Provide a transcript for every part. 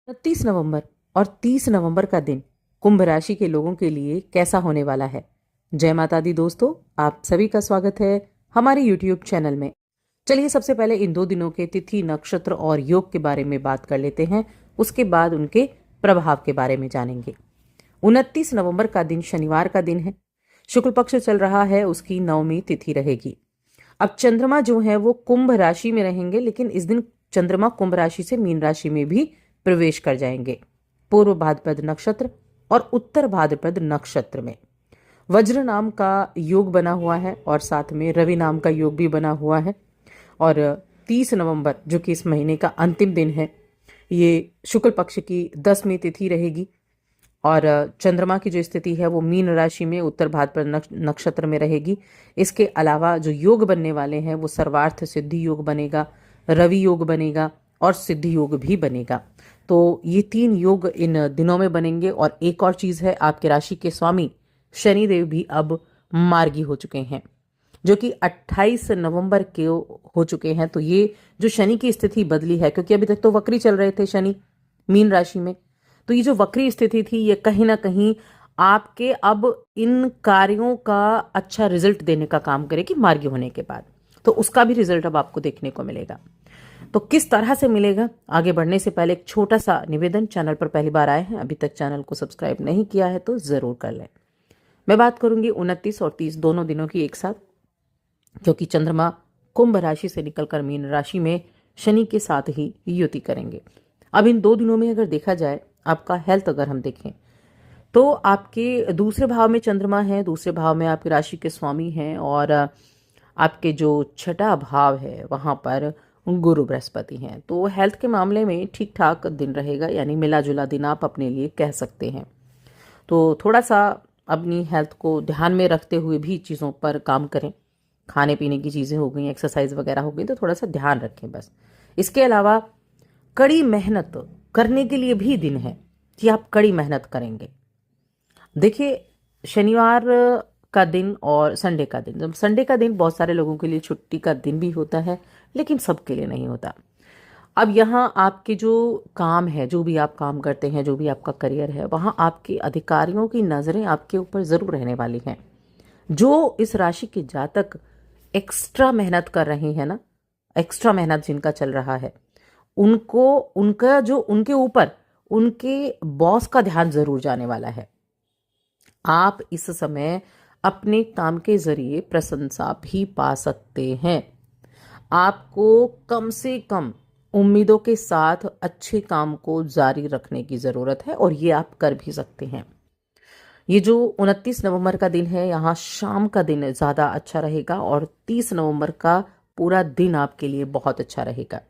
29 नवंबर और 30 नवंबर का दिन कुंभ राशि के लोगों के लिए कैसा होने वाला है। जय माता दी दोस्तों, आप सभी का स्वागत है हमारे YouTube चैनल में। चलिए सबसे पहले इन 2 दिनों के तिथि, नक्षत्र और योग के बारे में बात कर लेते हैं। उसके बाद उनके प्रभाव के बारे में जानेंगे। 29 नवंबर का दिन शनिवार का दिन है। शुक्ल पक्ष चल रहा है, उसकी नवमी तिथि रहेगी। अब चंद्रमा जो है वो कुंभ राशि में रहेंगे, लेकिन इस दिन चंद्रमा कुंभ राशि से मीन राशि में भी प्रवेश कर जाएंगे। पूर्व भाद्रपद नक्षत्र और उत्तर भाद्रपद नक्षत्र में वज्र नाम का योग बना हुआ है और साथ में रवि नाम का योग भी बना हुआ है। और 30 नवंबर जो कि इस महीने का अंतिम दिन है, ये शुक्ल पक्ष की 10वीं तिथि रहेगी। और चंद्रमा की जो स्थिति है वो मीन राशि में उत्तर भाद्रपद नक्षत्र में रहेगी। इसके अलावा जो योग बनने वाले हैं वो सर्वार्थ सिद्धि योग बनेगा, रवि योग बनेगा और सिद्धि योग भी बनेगा। तो ये 3 योग इन दिनों में बनेंगे। और एक और चीज है, आपके राशि के स्वामी शनिदेव भी अब मार्गी हो चुके हैं, जो कि 28 नवंबर के हो चुके हैं। तो ये जो शनि की स्थिति बदली है, क्योंकि अभी तक तो वक्री चल रहे थे शनि मीन राशि में, तो ये जो वक्री स्थिति थी ये कहीं ना कहीं आपके अब इन कार्यों का अच्छा रिजल्ट देने का काम करेगी मार्गी होने के बाद। तो उसका भी रिजल्ट अब आपको देखने को मिलेगा। तो किस तरह से मिलेगा, आगे बढ़ने से पहले एक छोटा सा निवेदन। चैनल पर पहली बार आए हैं, अभी तक चैनल को सब्सक्राइब नहीं किया है तो जरूर कर लें। मैं बात करूंगी 29 और 30 दोनों दिनों की एक साथ, क्योंकि चंद्रमा कुंभ राशि से निकलकर मीन राशि में शनि के साथ ही युति करेंगे। अब इन 2 दिनों में अगर देखा जाए, आपका हेल्थ अगर हम देखें तो आपके दूसरे भाव में चंद्रमा है, दूसरे भाव में आपकी राशि के स्वामी हैं, और आपके जो छठा भाव है वहां पर गुरु बृहस्पति हैं। तो हेल्थ के मामले में ठीक ठाक दिन रहेगा, यानी मिला जुला दिन आप अपने लिए कह सकते हैं। तो थोड़ा सा अपनी हेल्थ को ध्यान में रखते हुए भी चीज़ों पर काम करें। खाने पीने की चीज़ें हो गई, एक्सरसाइज वगैरह हो गई, तो थोड़ा सा ध्यान रखें बस। इसके अलावा कड़ी मेहनत करने के लिए भी दिन है कि आप कड़ी मेहनत करेंगे। देखिए, शनिवार का दिन और संडे का दिन, जब संडे का दिन बहुत सारे लोगों के लिए छुट्टी का दिन भी होता है, लेकिन सबके लिए नहीं होता। अब यहाँ आपके जो काम है, जो भी आप काम करते हैं, जो भी आपका करियर है, वहाँ आपके अधिकारियों की नज़रें आपके ऊपर ज़रूर रहने वाली हैं। जो इस राशि के जातक एक्स्ट्रा मेहनत कर रहे हैं ना, एक्स्ट्रा मेहनत जिनका चल रहा है, उनको उनका जो उनके ऊपर उनके बॉस का ध्यान ज़रूर जाने वाला है। आप इस समय अपने काम के जरिए प्रशंसा भी पा सकते हैं। आपको कम से कम उम्मीदों के साथ अच्छे काम को जारी रखने की जरूरत है, और ये आप कर भी सकते हैं। ये जो 29 नवंबर का दिन है, यहाँ शाम का दिन ज्यादा अच्छा रहेगा, और 30 नवंबर का पूरा दिन आपके लिए बहुत अच्छा रहेगा।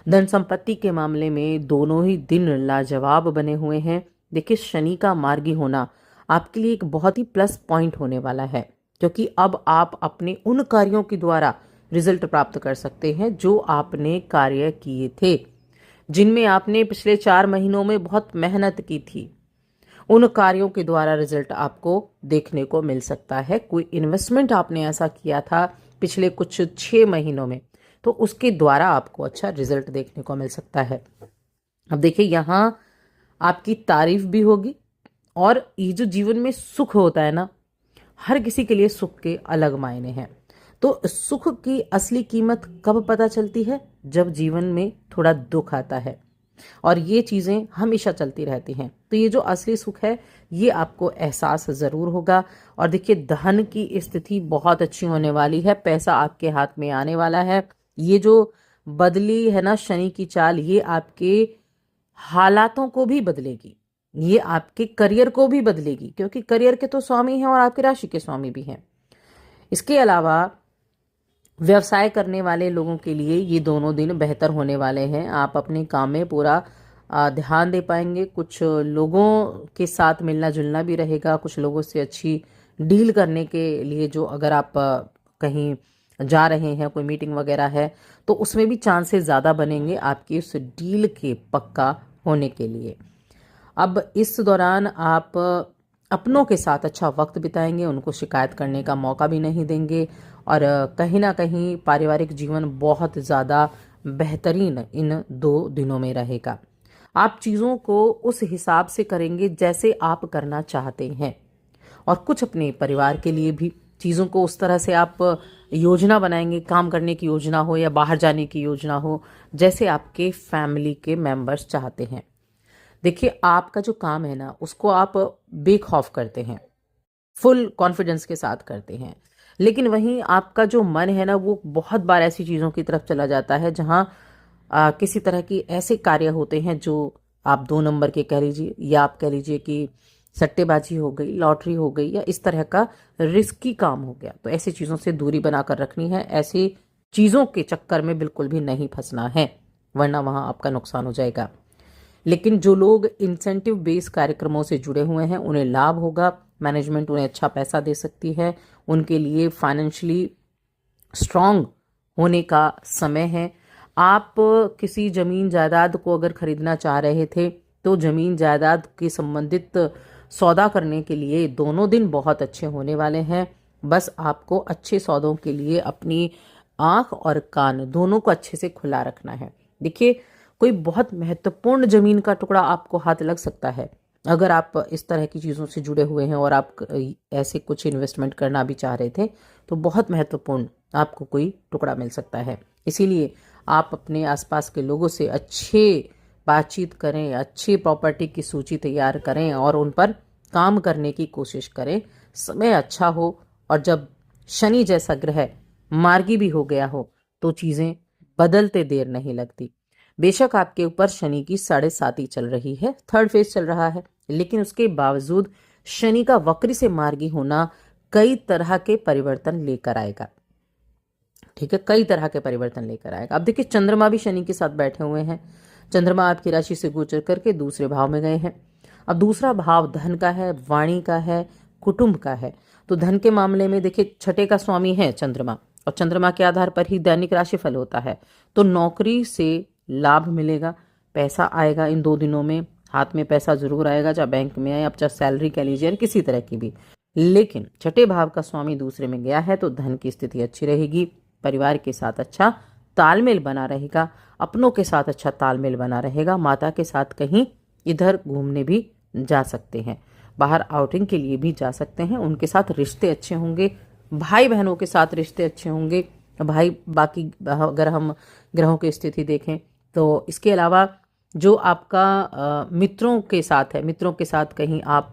धन संपत्ति के मामले में दोनों ही दिन लाजवाब बने हुए हैं। देखिए, शनि का मार्गी होना आपके लिए एक बहुत ही प्लस पॉइंट होने वाला है, क्योंकि अब आप अपने उन कार्यों के द्वारा रिजल्ट प्राप्त कर सकते हैं जो आपने कार्य किए थे, जिनमें आपने पिछले 4 महीनों में बहुत मेहनत की थी। उन कार्यों के द्वारा रिजल्ट आपको देखने को मिल सकता है। कोई इन्वेस्टमेंट आपने ऐसा किया था पिछले कुछ 6 महीनों में, तो उसके द्वारा आपको अच्छा रिजल्ट देखने को मिल सकता है। अब देखिए, यहाँ आपकी तारीफ भी होगी, और ये जो जीवन में सुख होता है ना, हर किसी के लिए सुख के अलग मायने हैं। तो सुख की असली कीमत कब पता चलती है? जब जीवन में थोड़ा दुख आता है, और ये चीज़ें हमेशा चलती रहती हैं। तो ये जो असली सुख है, ये आपको एहसास ज़रूर होगा। और देखिए, धन की स्थिति बहुत अच्छी होने वाली है, पैसा आपके हाथ में आने वाला है। ये जो बदली है ना शनि की चाल, ये आपके हालातों को भी बदलेगी, ये आपके करियर को भी बदलेगी, क्योंकि करियर के तो स्वामी हैं और आपकी राशि के स्वामी भी हैं। इसके अलावा व्यवसाय करने वाले लोगों के लिए ये दोनों दिन बेहतर होने वाले हैं। आप अपने काम में पूरा ध्यान दे पाएंगे। कुछ लोगों के साथ मिलना जुलना भी रहेगा, कुछ लोगों से अच्छी डील करने के लिए, जो अगर आप कहीं जा रहे हैं, कोई मीटिंग वगैरह है, तो उसमें भी चांसेस ज़्यादा बनेंगे आपकी उस डील के पक्का होने के लिए। अब इस दौरान आप अपनों के साथ अच्छा वक्त बिताएंगे, उनको शिकायत करने का मौका भी नहीं देंगे, और कहीं ना कहीं पारिवारिक जीवन बहुत ज़्यादा बेहतरीन इन 2 दिनों में रहेगा। आप चीज़ों को उस हिसाब से करेंगे जैसे आप करना चाहते हैं, और कुछ अपने परिवार के लिए भी चीज़ों को उस तरह से आप योजना बनाएंगे, काम करने की योजना हो या बाहर जाने की योजना हो, जैसे आपके फैमिली के मेंबर्स चाहते हैं। देखिए, आपका जो काम है ना, उसको आप बेखौफ करते हैं, फुल कॉन्फिडेंस के साथ करते हैं, लेकिन वहीं आपका जो मन है ना, वो बहुत बार ऐसी चीज़ों की तरफ चला जाता है जहाँ किसी तरह की ऐसे कार्य होते हैं जो आप 2 नंबर के कह लीजिए, या आप कह लीजिए कि सट्टेबाजी हो गई, लॉटरी हो गई, या इस तरह का रिस्की काम हो गया। तो ऐसी चीज़ों से दूरी बनाकर रखनी है, ऐसी चीज़ों के चक्कर में बिल्कुल भी नहीं फंसना है, वरना वहाँ आपका नुकसान हो जाएगा। लेकिन जो लोग इंसेंटिव बेस कार्यक्रमों से जुड़े हुए हैं, उन्हें लाभ होगा, मैनेजमेंट उन्हें अच्छा पैसा दे सकती है, उनके लिए फाइनेंशियली स्ट्रांग होने का समय है। आप किसी ज़मीन जायदाद को अगर खरीदना चाह रहे थे, तो ज़मीन जायदाद के संबंधित सौदा करने के लिए दोनों दिन बहुत अच्छे होने वाले हैं। बस आपको अच्छे सौदों के लिए अपनी आंख और कान दोनों को अच्छे से खुला रखना है। देखिए, कोई बहुत महत्वपूर्ण ज़मीन का टुकड़ा आपको हाथ लग सकता है। अगर आप इस तरह की चीज़ों से जुड़े हुए हैं और आप ऐसे कुछ इन्वेस्टमेंट करना भी चाह रहे थे, तो बहुत महत्वपूर्ण आपको कोई टुकड़ा मिल सकता है। इसीलिए आप अपने आसपास के लोगों से अच्छे बातचीत करें, अच्छी प्रॉपर्टी की सूची तैयार करें और उन पर काम करने की कोशिश करें। समय अच्छा हो, और जब शनि जैसा ग्रह मार्गी भी हो गया हो, तो चीज़ें बदलते देर नहीं लगती। बेशक आपके ऊपर शनि की 7.5 चल रही है, 3rd फेज चल रहा है, लेकिन उसके बावजूद शनि का वक्री से मार्गी होना कई तरह के परिवर्तन लेकर आएगा। ठीक है, कई तरह के परिवर्तन लेकर आएगा। अब देखिए, चंद्रमा भी शनि के साथ बैठे हुए हैं। चंद्रमा आपकी राशि से गोचर करके दूसरे भाव में गए हैं। अब दूसरा भाव धन का है, वाणी का है, कुटुंब का है। तो धन के मामले में देखिए, छठे का स्वामी है चंद्रमा, और चंद्रमा के आधार पर ही दैनिक राशिफल होता है। तो नौकरी से लाभ मिलेगा, पैसा आएगा इन 2 दिनों में, हाथ में पैसा जरूर आएगा, चाहे बैंक में आए, अब चाहे सैलरी कह लीजिए, किसी तरह की भी। लेकिन छठे भाव का स्वामी दूसरे में गया है, तो धन की स्थिति अच्छी रहेगी, परिवार के साथ अच्छा तालमेल बना रहेगा, अपनों के साथ अच्छा तालमेल बना रहेगा। माता के साथ कहीं इधर घूमने भी जा सकते हैं, बाहर आउटिंग के लिए भी जा सकते हैं, उनके साथ रिश्ते अच्छे होंगे, भाई बहनों के साथ रिश्ते अच्छे होंगे। भाई, बाकी अगर हम ग्रहों की स्थिति देखें, तो इसके अलावा जो आपका मित्रों के साथ है, मित्रों के साथ कहीं आप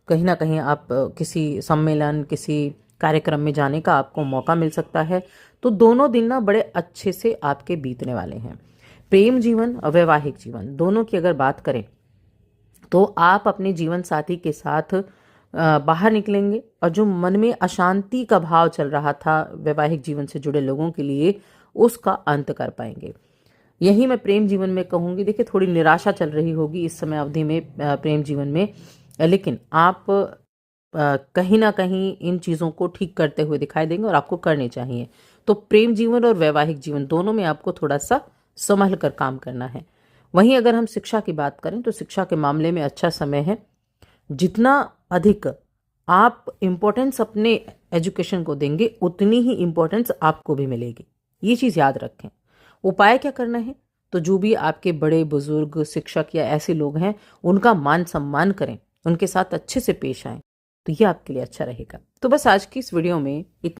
कहीं ना कहीं आप किसी सम्मेलन, किसी कार्यक्रम में जाने का आपको मौका मिल सकता है। तो दोनों दिन ना बड़े अच्छे से आपके बीतने वाले हैं। प्रेम जीवन और वैवाहिक जीवन दोनों की अगर बात करें, तो आप अपने जीवन साथी के साथ बाहर निकलेंगे, और जो मन में अशांति का भाव चल रहा था वैवाहिक जीवन से जुड़े लोगों के लिए, उसका अंत कर पाएंगे। यही मैं प्रेम जीवन में कहूँगी। देखिए, थोड़ी निराशा चल रही होगी इस समय अवधि में प्रेम जीवन में, लेकिन आप कहीं ना कहीं इन चीज़ों को ठीक करते हुए दिखाई देंगे, और आपको करने चाहिए। तो प्रेम जीवन और वैवाहिक जीवन दोनों में आपको थोड़ा सा संभल कर काम करना है। वहीं अगर हम शिक्षा की बात करें, तो शिक्षा के मामले में अच्छा समय है। जितना अधिक आप इम्पोर्टेंस अपने एजुकेशन को देंगे, उतनी ही इम्पोर्टेंस आपको भी मिलेगी। ये चीज़ याद रखें। उपाय क्या करना है? तो जो भी आपके बड़े बुजुर्ग, शिक्षक या ऐसे लोग हैं, उनका मान सम्मान करें, उनके साथ अच्छे से पेश आएं, तो ये आपके लिए अच्छा रहेगा। तो बस आज की इस वीडियो में